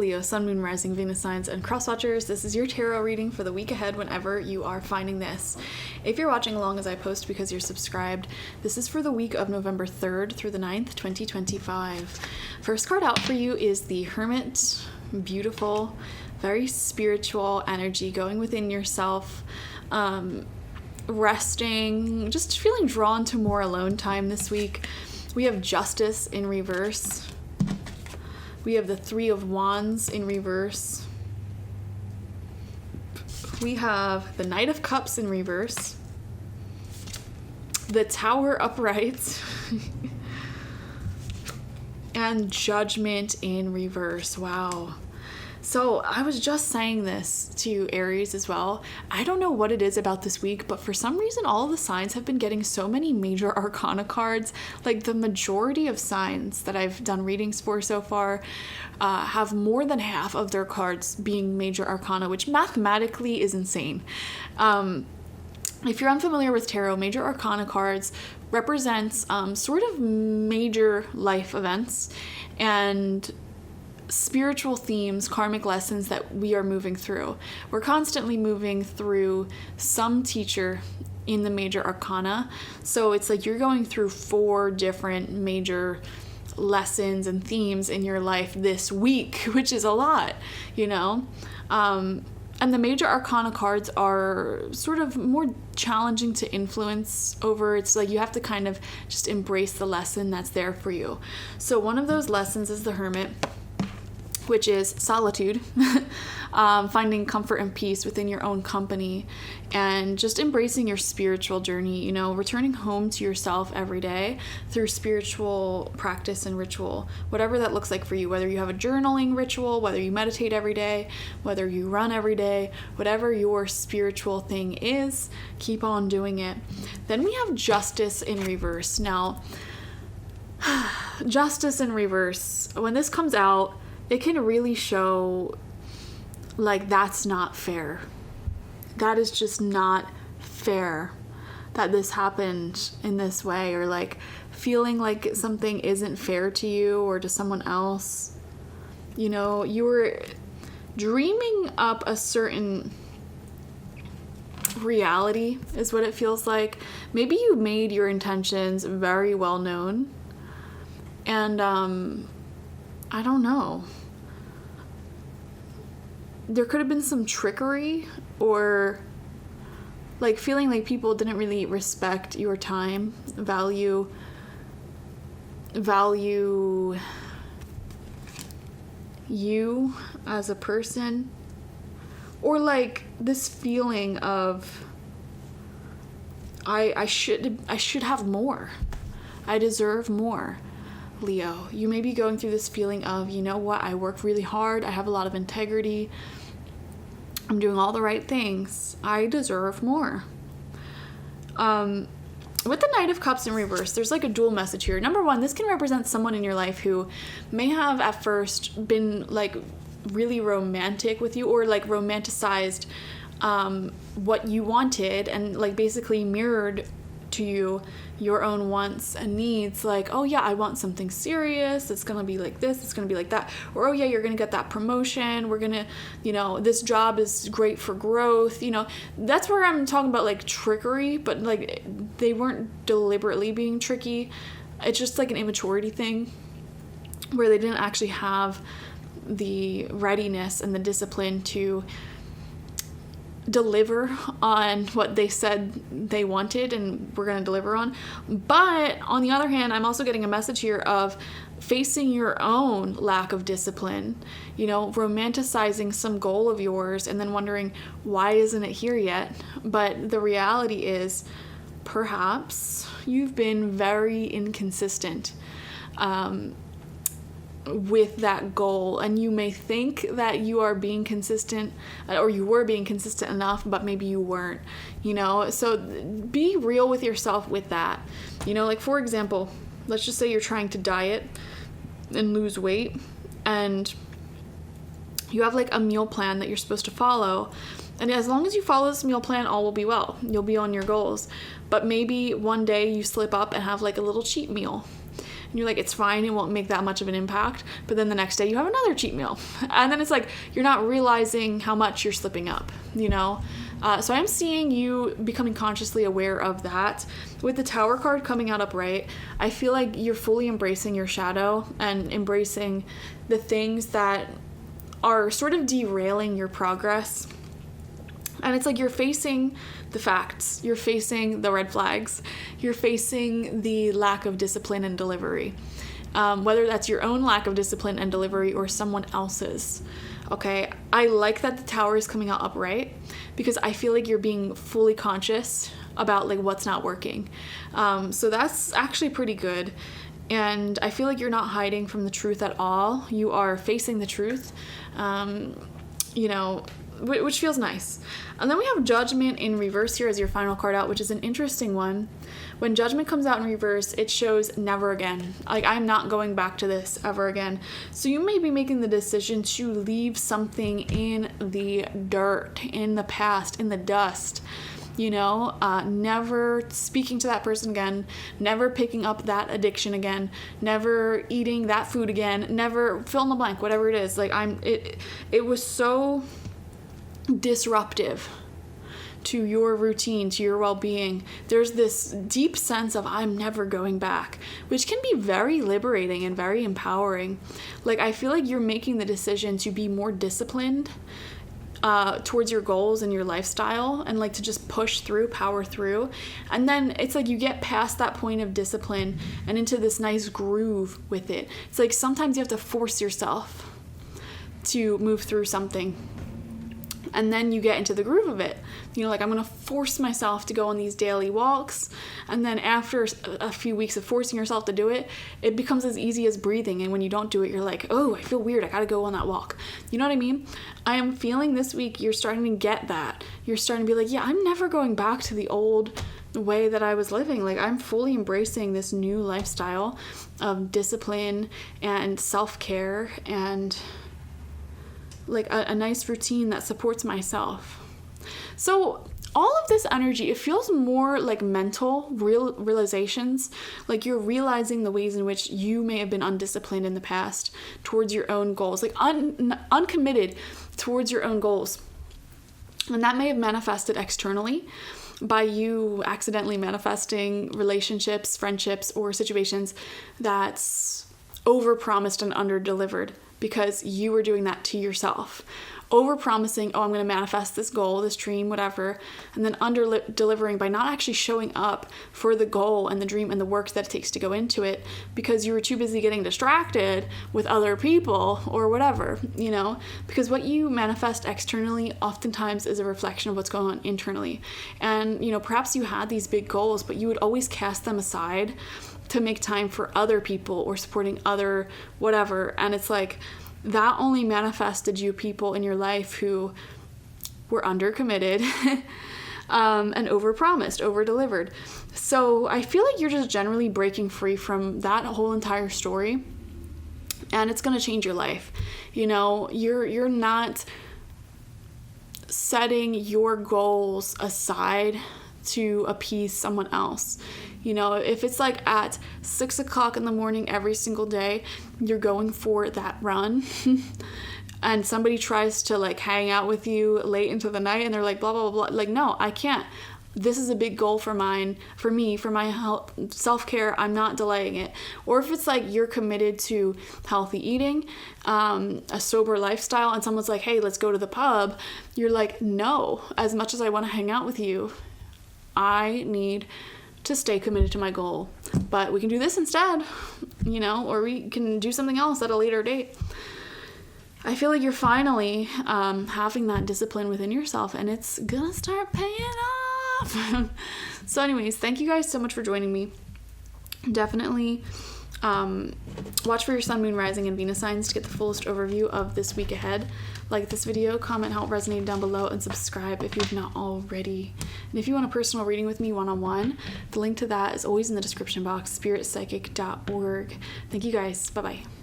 Leo, Sun, Moon, Rising, Venus signs, and cross watchers. This is your tarot reading for the week ahead whenever you are finding this. If you're watching along as I post because you're subscribed, this is for the week of November 3rd through the 9th, 2025. First card out for you is the Hermit. Beautiful, very spiritual energy, going within yourself, resting, just feeling drawn to more alone time this week. We have Justice in reverse. We have the Three of Wands in reverse. We have the Knight of Cups in reverse. The Tower upright. And Judgment in reverse. Wow. So I was just saying this to Aries as well. I don't know what it is about this week, but for some reason all of the signs have been getting so many major arcana cards. Like the majority of signs that I've done readings for so far have more than half of their cards being major arcana, which mathematically is insane. If you're unfamiliar with tarot, major arcana cards represents sort of major life events and spiritual themes, karmic lessons that we are moving through. We're constantly moving through some teacher in the major arcana. So it's like you're going through 4 different major lessons and themes in your life this week, which is a lot, you know? And the major arcana cards are sort of more challenging to influence over. It's like you have to kind of just embrace the lesson that's there for you. So one of those lessons is the Hermit, which is solitude, finding comfort and peace within your own company, and just embracing your spiritual journey, you know, returning home to yourself every day through spiritual practice and ritual, whatever that looks like for you, whether you have a journaling ritual, whether you meditate every day, whether you run every day, whatever your spiritual thing is, keep on doing it. Then we have Justice in reverse. Now, Justice in reverse, when this comes out, it can really show, like, that's not fair. That is just not fair that this happened in this way, or like feeling like something isn't fair to you or to someone else. You know, you were dreaming up a certain reality is what it feels like. Maybe you made your intentions very well known, and I don't know. There could have been some trickery, or like feeling like people didn't really respect your time, value you as a person, or like this feeling of I should have more. I deserve more. Leo, you may be going through this feeling of, you know what, I work really hard, I have a lot of integrity, I'm doing all the right things, I deserve more. With the Knight of Cups in reverse, there's like a dual message here. Number one, this can represent someone in your life who may have at first been like really romantic with you, or like romanticized what you wanted, and like basically mirrored to you your own wants and needs, like, oh yeah, I want something serious, it's gonna be like this, it's gonna be like that, or oh yeah, you're gonna get that promotion, we're gonna, you know, this job is great for growth, you know. That's where I'm talking about like trickery, but like they weren't deliberately being tricky. It's just like an immaturity thing where they didn't actually have the readiness and the discipline to deliver on what they said they wanted and were going to deliver on. But on the other hand, I'm also getting a message here of facing your own lack of discipline, you know, romanticizing some goal of yours and then wondering, why isn't it here yet? But the reality is, perhaps you've been very inconsistent with that goal, and you may think that you are being consistent, or you were being consistent enough, but maybe you weren't, you know. So be real with yourself with that, you know. Like, for example, let's just say you're trying to diet and lose weight, and you have like a meal plan that you're supposed to follow, and as long as you follow this meal plan, all will be well, you'll be on your goals. But maybe one day you slip up and have like a little cheat meal, and you're like, it's fine, it won't make that much of an impact, but then the next day you have another cheat meal, and then it's like you're not realizing how much you're slipping up, you know. So I'm seeing you becoming consciously aware of that. With the Tower card coming out upright, I feel like you're fully embracing your shadow and embracing the things that are sort of derailing your progress. And it's like you're facing the facts, you're facing the red flags, you're facing the lack of discipline and delivery, whether that's your own lack of discipline and delivery or someone else's. Okay, I like that the Tower is coming out upright because I feel like you're being fully conscious about like what's not working. So that's actually pretty good. And I feel like you're not hiding from the truth at all. You are facing the truth, you know, which feels nice. And then we have Judgment in reverse here as your final card out, which is an interesting one. When Judgment comes out in reverse, it shows never again. Like, I'm not going back to this ever again. So you may be making the decision to leave something in the dirt, in the past, in the dust. You know, never speaking to that person again, never picking up that addiction again, never eating that food again, never fill in the blank, whatever it is. Like, it was so disruptive to your routine, to your well-being. There's this deep sense of I'm never going back, which can be very liberating and very empowering. Like, I feel like you're making the decision to be more disciplined towards your goals and your lifestyle, and like to just push through, power through. And then it's like you get past that point of discipline and into this nice groove with it. It's like sometimes you have to force yourself to move through something, and then you get into the groove of it. You know, like, I'm going to force myself to go on these daily walks. And then after a few weeks of forcing yourself to do it, it becomes as easy as breathing. And when you don't do it, you're like, oh, I feel weird. I got to go on that walk. You know what I mean? I am feeling this week you're starting to get that. You're starting to be like, yeah, I'm never going back to the old way that I was living. Like, I'm fully embracing this new lifestyle of discipline and self-care and like a nice routine that supports myself. So all of this energy, it feels more like mental realizations. Like, you're realizing the ways in which you may have been undisciplined in the past towards your own goals, like uncommitted towards your own goals. And that may have manifested externally by you accidentally manifesting relationships, friendships, or situations that's overpromised and underdelivered, because you were doing that to yourself. Over-promising, oh, I'm going to manifest this goal, this dream, whatever, and then under-delivering by not actually showing up for the goal and the dream and the work that it takes to go into it, because you were too busy getting distracted with other people or whatever, you know? Because what you manifest externally oftentimes is a reflection of what's going on internally. And, you know, perhaps you had these big goals, but you would always cast them aside to make time for other people or supporting other whatever. And it's like, that only manifested you people in your life who were undercommitted and overpromised, overdelivered. So I feel like you're just generally breaking free from that whole entire story, and it's going to change your life. You know, you're not setting your goals aside to appease someone else. You know, if it's like at 6 o'clock in the morning every single day, you're going for that run and somebody tries to like hang out with you late into the night and they're like, blah, blah, blah, blah. Like, no, I can't. This is a big goal for me, for my health, self-care. I'm not delaying it. Or if it's like you're committed to healthy eating, a sober lifestyle, and someone's like, hey, let's go to the pub. You're like, no, as much as I want to hang out with you, I need to stay committed to my goal. But we can do this instead, you know, or we can do something else at a later date. I feel like you're finally having that discipline within yourself, and it's gonna start paying off. So anyways, thank you guys so much for joining me. Definitely watch for your sun, moon, rising, and Venus signs to get the fullest overview of this week ahead. Like this video, comment how it resonated down below, and subscribe if you've not already. And if you want a personal reading with me one-on-one, the link to that is always in the description box, spiritpsychic.org. Thank you guys. Bye-bye.